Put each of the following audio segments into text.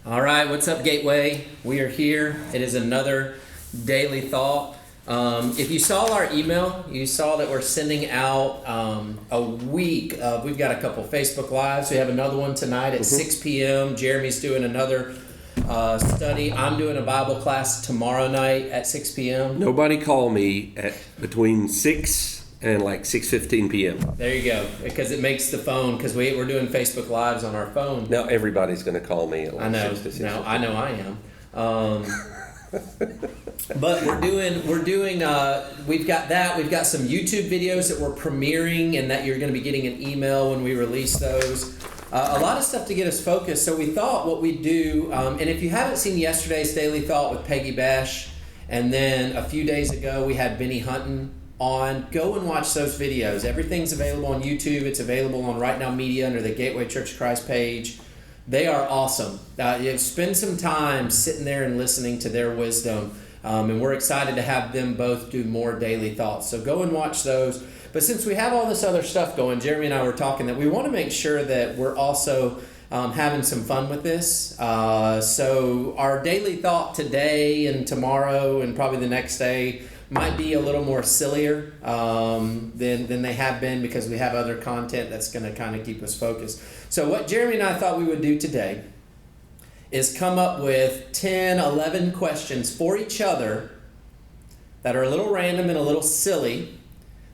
All right, what's up, Gateway? We are here. It is another daily thought. If you saw our email, you saw that we're sending out a week of, we've got a couple Facebook Lives. We have another one tonight at 6 p.m. Jeremy's doing another study. I'm doing a Bible class tomorrow night at 6 p.m. Nobody call me at between 6 and like 6:15 p.m. There you go, because it makes the phone, because we're doing Facebook Lives on our phone. Now everybody's going to call me at like I know. 6 to 6. Now I know I am. But we're doing. We've got that. We've got some YouTube videos that we're premiering, and that you're going to be getting an email when we release those. A lot of stuff to get us focused. So we thought what we'd do, and if you haven't seen yesterday's Daily Thought with Peggy Bash, and then a few days ago we had Benny Hunton on, go and watch those videos. Everything's available on YouTube. It's available on Right Now Media under the Gateway Church of Christ page. They are awesome. You spend some time sitting there and listening to their wisdom, and we're excited to have them both do more daily thoughts. So go and watch those. But since we have all this other stuff going, Jeremy and I were talking that we want to make sure that we're also having some fun with this. So our daily thought today and tomorrow and probably the next day might be a little more sillier than they have been, because we have other content that's going to kind of keep us focused. So what Jeremy and I thought we would do today is come up with 10, 11 questions for each other that are a little random and a little silly,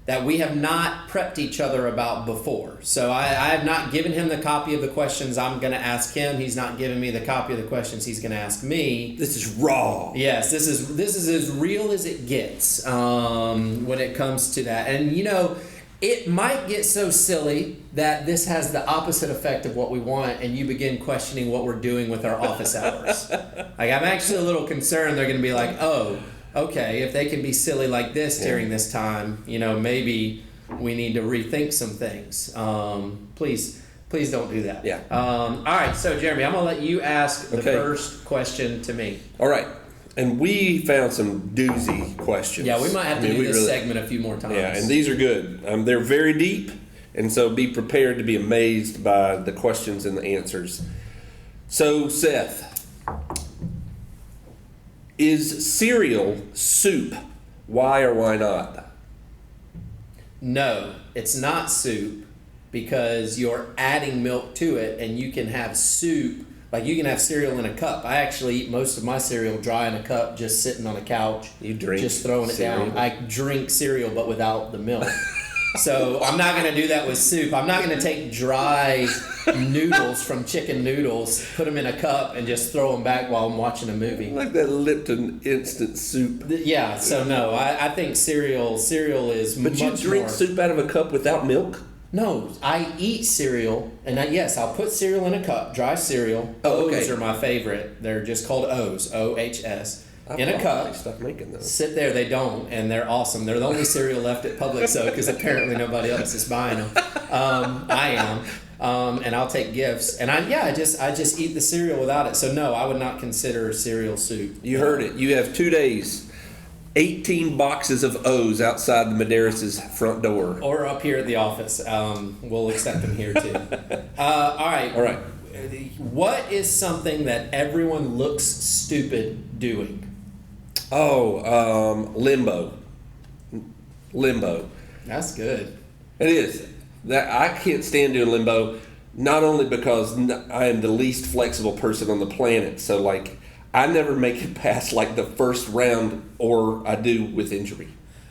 that we have not prepped each other about before. So I have not given him the copy of the questions I'm going to ask him. He's not giving me the copy of the questions he's going to ask me. This is raw. Yes, this is as real as it gets when it comes to that. And you know, it might get so silly that this has the opposite effect of what we want, and you begin questioning what we're doing with our office hours. Like, I'm actually a little concerned they're going to be like, oh, okay, if they can be silly like this during this time, you know, maybe we need to rethink some things. Please don't do that. Yeah. All right, so Jeremy, I'm going to let you ask the first question to me. All right. And we found some doozy questions. Yeah, we might have to do this segment a few more times. Yeah, and these are good. They're very deep, and so be prepared to be amazed by the questions and the answers. So, Seth, is cereal soup? Why or why not? No, it's not soup, because you're adding milk to it, and you can have soup. Like, you can have cereal in a cup. I actually eat most of my cereal dry in a cup, just sitting on a couch. You drink just throwing cereal? it down. I drink cereal, but without the milk. So I'm not going to do that with soup. I'm not going to take dry noodles from Chicken Noodles, put them in a cup, and just throw them back while I'm watching a movie. Like that Lipton instant soup. Yeah, so no, I think cereal is much more. But you drink soup out of a cup without milk? No, I eat cereal, and yes, I'll put cereal in a cup, dry cereal. O's are my favorite. They're just called O's, O-H-S. In a cup. Stop making those. Sit there, they don't, and they're awesome. They're the only cereal left at Publix, because apparently nobody else is buying them. I am, and I'll take gifts. And I just eat the cereal without it. So no, I would not consider cereal soup. You heard it. You have 2 days. 18 boxes of O's outside the Medeiros' front door. Or up here at the office. We'll accept them here too. All right. What is something that everyone looks stupid doing? Limbo. Limbo. That's good. It is. I can't stand doing limbo, not only because I am the least flexible person on the planet, so like I never make it past like the first round, or I do with injury.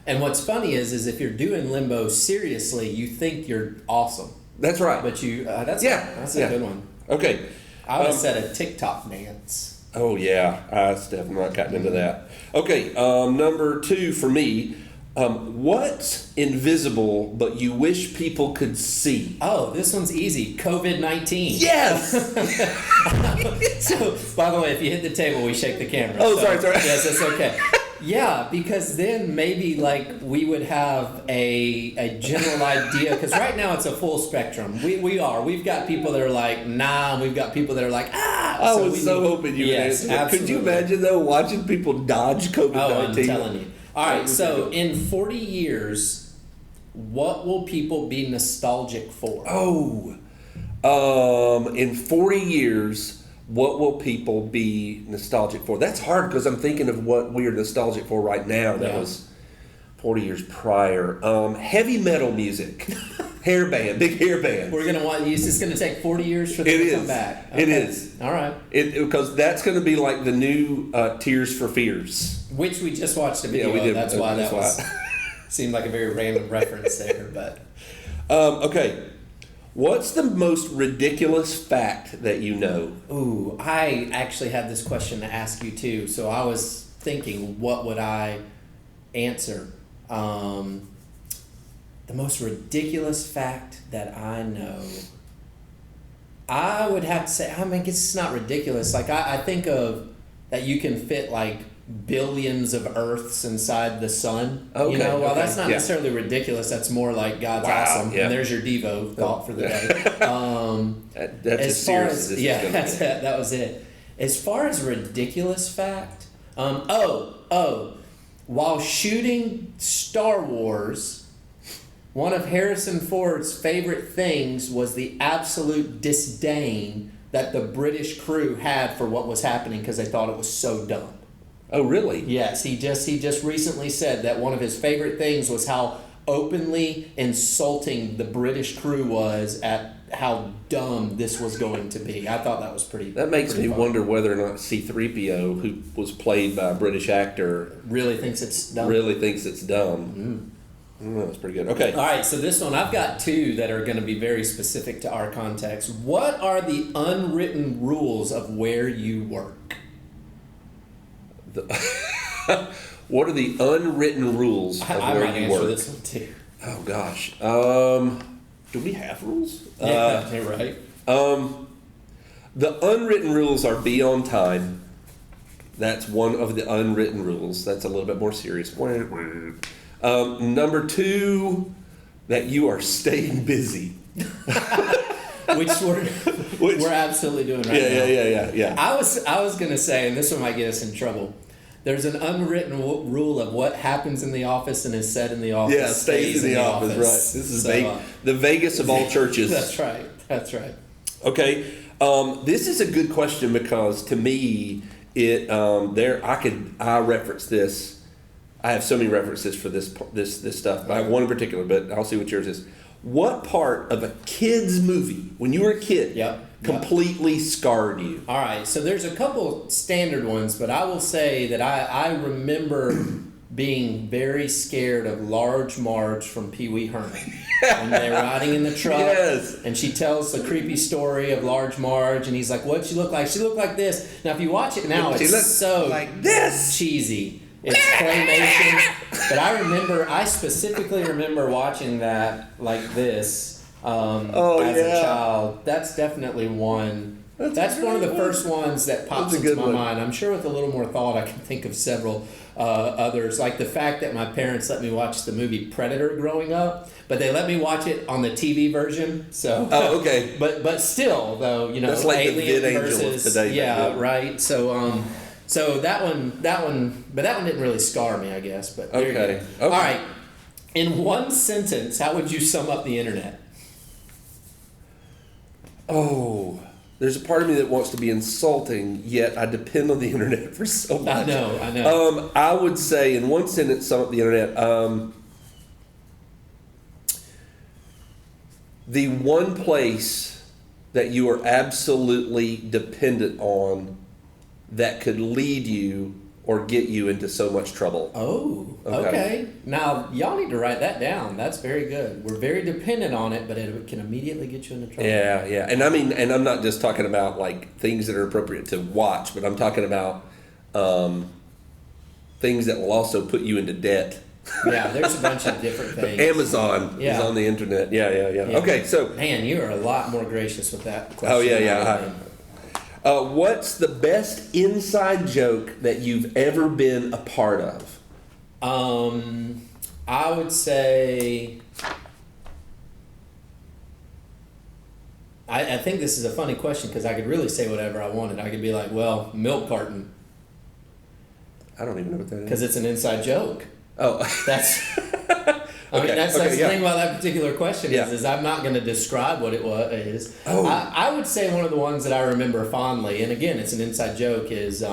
And what's funny is if you're doing limbo seriously, you think you're awesome. That's right. But that's a good one. Okay. I would have said a TikTok dance. Oh yeah, I've definitely not gotten into that. Okay, number 2 for me. What's invisible but you wish people could see? Oh, this one's easy. COVID-19. Yes! So, by the way, if you hit the table, we shake the camera. Oh, sorry. Yes, that's okay. Yeah, because then maybe like we would have a general idea, because right now it's a full spectrum. We've got people that are like, nah, and we've got people that are like, ah. I was hoping you would answer that. Could you imagine, though, watching people dodge COVID-19? Oh, I'm telling you. All right, so in 40 years, what will people be nostalgic for? In 40 years, what will people be nostalgic for? That's hard because I'm thinking of what we are nostalgic for right now. That was 40 years prior. Heavy metal music. Hair band, big hair band. We're gonna want. It's gonna take 40 years for them to come back. Okay. It is. All right. Because that's gonna be like the new Tears for Fears, which we just watched a video. Yeah, we did. That's why that was seemed like a very random reference there. But okay, what's the most ridiculous fact that you know? ooh, I actually had this question to ask you too. So I was thinking, what would I answer? The most ridiculous fact that I know, I would have to say, I mean, it's not ridiculous. Like, I think of that you can fit like billions of Earths inside the sun. Okay, you know, well, okay, that's not necessarily ridiculous. That's more like God's awesome. Yeah. And there's your Devo thought for the day. That's as serious as this is going to be. That was it. As far as ridiculous fact, while shooting Star Wars, one of Harrison Ford's favorite things was the absolute disdain that the British crew had for what was happening because they thought it was so dumb. Oh, really? Yes, he just recently said that one of his favorite things was how openly insulting the British crew was at how dumb this was going to be. I thought that was pretty. That makes me fun. wonder whether or not C-3PO, who was played by a British actor, Really thinks it's dumb. That's pretty good. Okay. All right, so this one, I've got two that are going to be very specific to our context. What are the unwritten rules of where you work? What are the unwritten rules of I where might you answer work? this one too. Oh gosh. Do we have rules? Yeah, you're right. The unwritten rules are be on time. That's one of the unwritten rules. That's a little bit more serious. Number two, that you are staying busy. Which we're absolutely doing right now. Yeah. I was gonna say, and this one might get us in trouble. There's an unwritten rule of what happens in the office and is said in the office. Yeah, stays in the office. Right. This is the Vegas of all churches. That's right. Okay. This is a good question because to me, I reference this. I have so many references for this stuff. But I have one in particular, but I'll see what yours is. What part of a kid's movie, when you were a kid, completely scarred you? All right, so there's a couple standard ones, but I will say that I remember being very scared of Large Marge from Pee Wee Herman. When they're riding in the truck, and she tells the creepy story of Large Marge, and he's like, "What'd she look like? She looked like this." Now, if you watch it now, it's so like this cheesy. It's claymation, but I specifically remember watching that like this as a child. That's definitely one. That's one of the first ones that pops into my mind. I'm sure with a little more thought, I can think of several others. Like the fact that my parents let me watch the movie Predator growing up, but they let me watch it on the TV version. So okay. But still, though, you know, that's like Alien the versus Angel of today. Yeah, right. So that one, but that one didn't really scar me, I guess. But there you go. All right. In one sentence, how would you sum up the internet? Oh, there's a part of me that wants to be insulting, yet I depend on the internet for so much. I know. I would say, in one sentence, sum up the internet. The one place that you are absolutely dependent on that could lead you or get you into so much trouble. Oh, okay. Now, y'all need to write that down. That's very good. We're very dependent on it, but it can immediately get you into trouble. Yeah. And I mean, and I'm not just talking about like things that are appropriate to watch, but I'm talking about things that will also put you into debt. Yeah, there's a bunch of different things. Amazon is on the internet. Yeah. Okay, so... Man, you are a lot more gracious with that question. Oh, yeah. What's the best inside joke that you've ever been a part of? I would say... I think this is a funny question because I could really say whatever I wanted. I could be like, well, milk carton. I don't even know what that is. Because it's an inside joke. Oh. That's... I mean, that's the yeah. thing about that particular question Yeah. is I'm not going to describe what it is. Oh. I would say one of the ones that I remember fondly, and again, it's an inside joke, is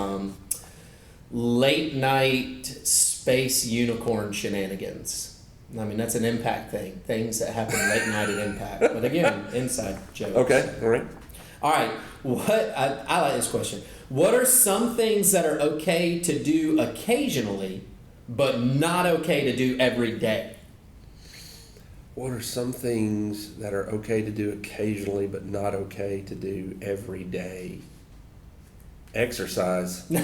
late night space unicorn shenanigans. I mean, that's an Impact thing. Things that happen late night at Impact. But again, inside joke. Okay, all right. All right. I like this question. What are some things that are okay to do occasionally, but not okay to do every day? What are some things that are okay to do occasionally, but not okay to do every day? Exercise. You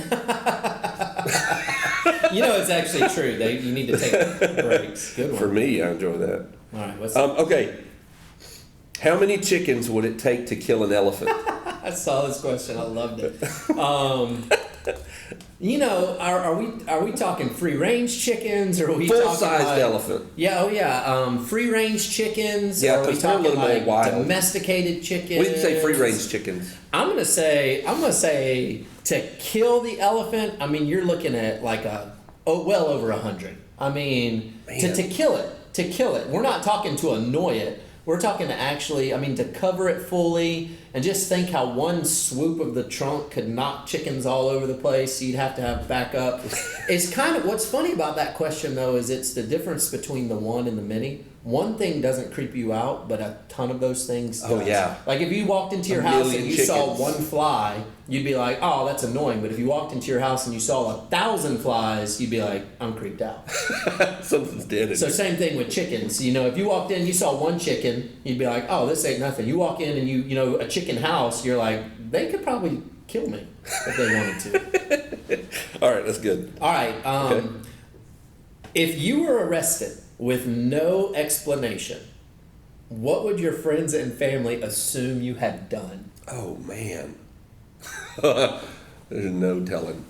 know, it's actually true. You need to take breaks. Good one. For me, I enjoy that. All right. What's okay. How many chickens would it take to kill an elephant? I saw this question. I loved it. You know, are we talking free range chickens, or are we Full-sized talking elephant? Yeah, oh yeah. Free range chickens. Yeah, or are we 'cause they're a talking little more like wild. domesticated chickens? We can say free range chickens. I'm gonna say to kill the elephant. I mean, you're looking at like well over 100. I mean, to kill it. We're not talking to annoy it. We're talking to actually, to cover it fully, and just think how one swoop of the trunk could knock chickens all over the place. So you'd have to have backup. It's kind of, what's funny about that question though is it's the difference between the one and the many. One thing doesn't creep you out, but a ton of those things does. Oh, yeah. Like if you walked into your house and you saw one fly, you'd be like, oh, that's annoying. But if you walked into your house and you saw 1,000 flies, you'd be like, I'm creeped out. Something's dead. So same thing with chickens. You know, if you walked in, you saw one chicken, you'd be like, oh, this ain't nothing. You walk in and you know, a chicken house, you're like, they could probably kill me if they wanted to. All right, that's good. All right. Okay. If you were arrested with no explanation, what would your friends and family assume you had done? Oh, man. There's no telling.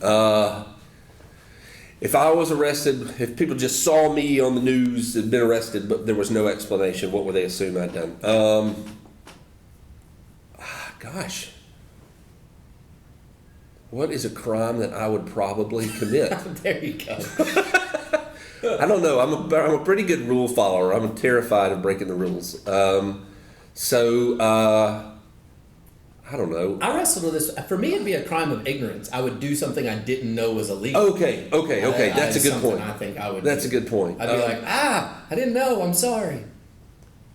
If I was arrested, if people just saw me on the news, had been arrested, but there was no explanation, what would they assume I'd done? Gosh. What is a crime that I would probably commit? There you go. I don't know. I'm a pretty good rule follower. I'm terrified of breaking the rules. I don't know. I wrestled with this. For me, it'd be a crime of ignorance. I would do something I didn't know was illegal. Okay. That's a good point. I think I would. That's a good point. I'd be like, I didn't know. I'm sorry.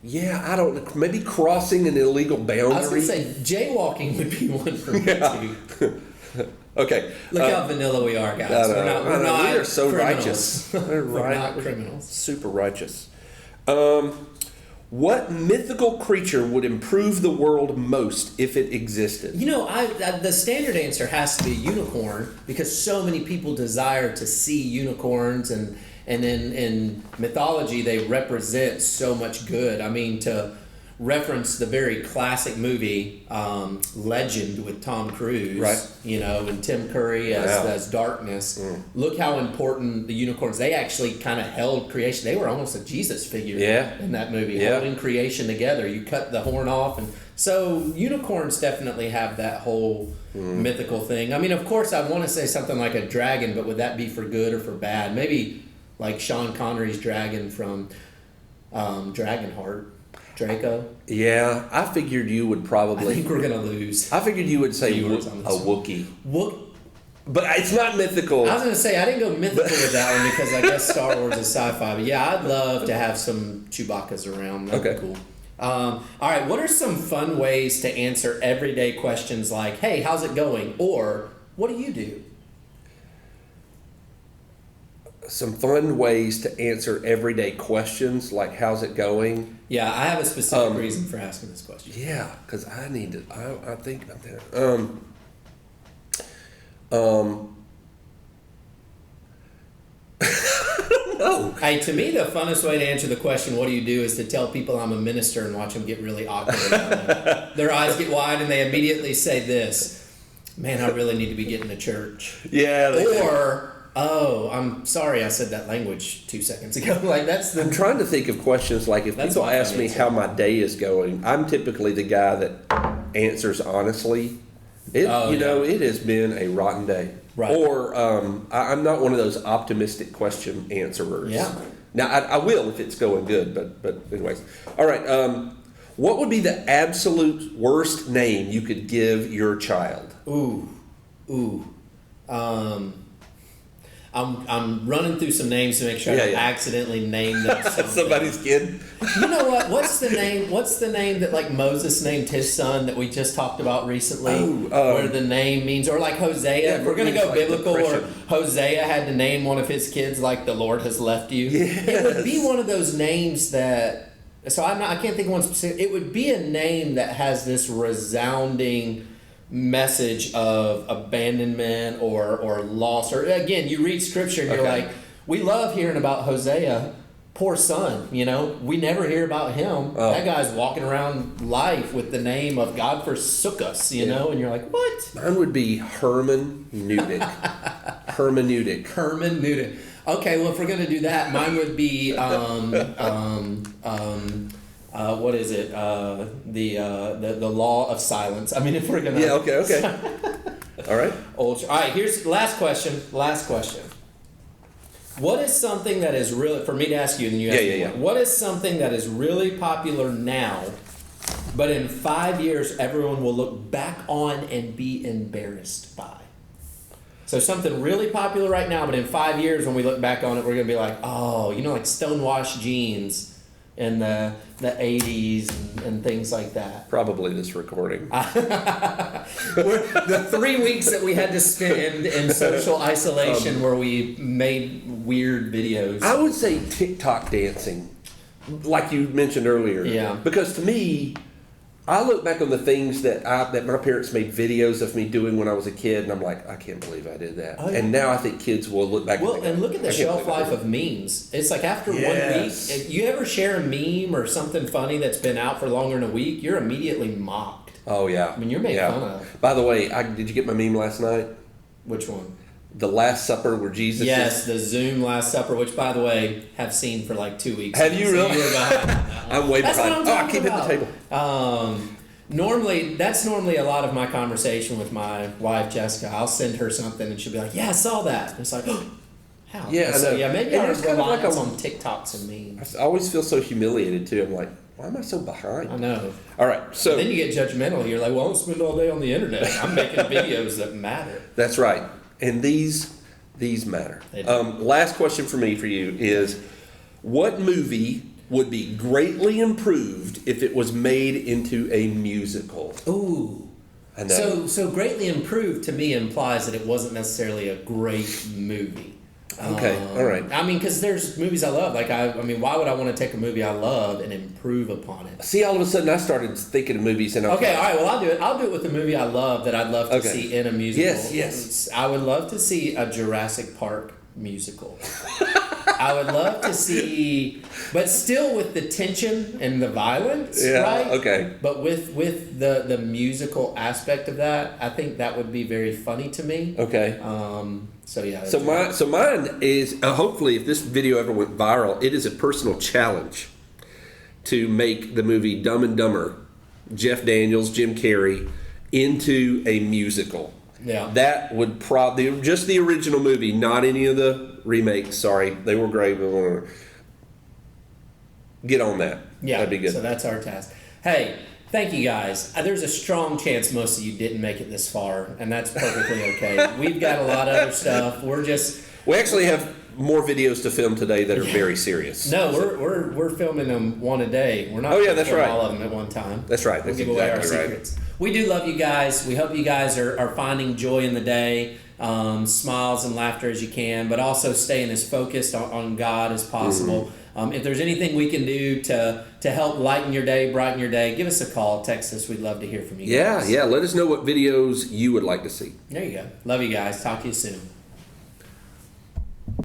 Yeah, I don't. Maybe crossing an illegal boundary. I was going to say jaywalking would be one for me too. Okay. Look how vanilla we are, guys. We're not we are so criminals. righteous. We're not criminals. Super righteous. What mythical creature would improve the world most if it existed? You know, the standard answer has to be a unicorn, because so many people desire to see unicorns, and in mythology they represent so much good. I mean, to reference the very classic movie Legend with Tom Cruise, right? You know, and Tim Curry as Darkness. Look how important the unicorns. They actually kind of held creation. They were almost a Jesus figure in that movie, holding creation together. You cut the horn off, and so unicorns definitely have that whole mythical thing. I mean, of course, I want to say something like a dragon, but would that be for good or for bad? Maybe like Sean Connery's dragon from Dragonheart. Draco? Yeah, I figured you would probably... I think we're going to lose. I figured you would say a Wookiee. But it's not mythical. I was going to say, I didn't go mythical with that one because I guess Star Wars is sci-fi. But yeah, I'd love to have some Chewbacca's around. That'd be cool. All right, what are some fun ways to answer everyday questions like, hey, how's it going? Or, what do you do? Some fun ways to answer everyday questions like, how's it going? Yeah, I have a specific reason for asking this question. Yeah, because I need to. I think about that. No. Hey, to me, the funnest way to answer the question, what do you do, is to tell people I'm a minister and watch them get really awkward around me. Their eyes get wide and they immediately say this, man, I really need to be getting to church. Yeah. Or, oh, I'm sorry I said that language 2 seconds ago. Like that's the. I'm trying to think of questions like if people ask me how my day is going, I'm typically the guy that answers honestly. It has been a rotten day. Right. Or I'm not one of those optimistic question answerers. Yeah. Now, I will if it's going good, but anyways. All right. What would be the absolute worst name you could give your child? I'm running through some names to make sure I don't accidentally name them somebody's kid. You know what? What's the name that like Moses named his son that we just talked about recently? Where the name means, or like Hosea. Yeah, if we're gonna go like biblical, or depression. Hosea had to name one of his kids like the Lord has left you. Yes. It would be one of those names that. So I can't think of one specific. It would be a name that has this resounding message of abandonment or loss, or again, you read scripture and you're like, we love hearing about Hosea, poor son, we never hear about him. That guy's walking around life with the name of God forsook us, and you're like, what? Mine would be hermeneutic. Hermeneutic. Okay, well, if we're gonna do that, mine would be what is it? The law of silence. I mean, if we're gonna. Yeah. Okay. All right. All right. Here's the last question. What is something that is really, for me to ask you, and then you ask me? What is something that is really popular now, but in 5 years everyone will look back on and be embarrassed by? So something really popular right now, but in 5 years when we look back on it, we're gonna be like, oh, like stonewashed jeans in the 80s and things like that. Probably this recording. The 3 weeks that we had to spend in social isolation where we made weird videos. I would say TikTok dancing, like you mentioned earlier. Yeah. Because to me, I look back on the things that my parents made videos of me doing when I was a kid, and I'm like, I can't believe I did that. Oh, yeah. And now I think kids will look back. And look at the shelf life of memes. It's like after 1 week, if you ever share a meme or something funny that's been out for longer than a week, you're immediately mocked. Oh yeah. I mean, you're made fun of. By the way, did you get my meme last night? Which one? The Last Supper where Jesus. Yes, the Zoom Last Supper, which by the way, have seen for like 2 weeks. Have you really? I'm way That's behind. What I'm I keep hitting the table. That's normally a lot of my conversation with my wife, Jessica. I'll send her something and she'll be like, yeah, I saw that. And it's like, oh, how? Yeah, so, maybe our reliance like on TikToks and memes. I always feel so humiliated too. I'm like, why am I so behind? I know. All right, so. And then you get judgmental. You're like, well, I don't spend all day on the internet. I'm making videos that matter. That's right. And these matter. Last question for you is, what movie would be greatly improved if it was made into a musical? Ooh. I know. So greatly improved to me implies that it wasn't necessarily a great movie. Okay, all right. I mean, because there's movies I love. Like, I mean, why would I want to take a movie I love and improve upon it? See, all of a sudden I started thinking of movies and okay, all right, well, I'll do it. I'll do it with a movie I love that I'd love to see in a musical. Yes. I would love to see a Jurassic Park musical. I would love to see, but still with the tension and the violence, right? Okay. But with the musical aspect of that, I think that would be very funny to me. Okay. So yeah. So mine is hopefully if this video ever went viral, it is a personal challenge to make the movie Dumb and Dumber, Jeff Daniels, Jim Carrey, into a musical. Yeah. That would probably just the original movie, not any of the remakes. Sorry, they were great, but get on that. Yeah, that'd be good. So that's our task. Hey, thank you guys. There's a strong chance most of you didn't make it this far, and that's perfectly okay. We've got a lot of other stuff. We actually have more videos to film today that are very serious. No, we're filming them one a day. We're not. That's right. All of them at one time. That's right. We'll give away our secrets. We do love you guys. We hope you guys are finding joy in the day, smiles and laughter as you can, but also staying as focused on God as possible. Mm-hmm. If there's anything we can do to help lighten your day, brighten your day, give us a call, text us. We'd love to hear from you guys. Yeah. Let us know what videos you would like to see. There you go. Love you guys. Talk to you soon.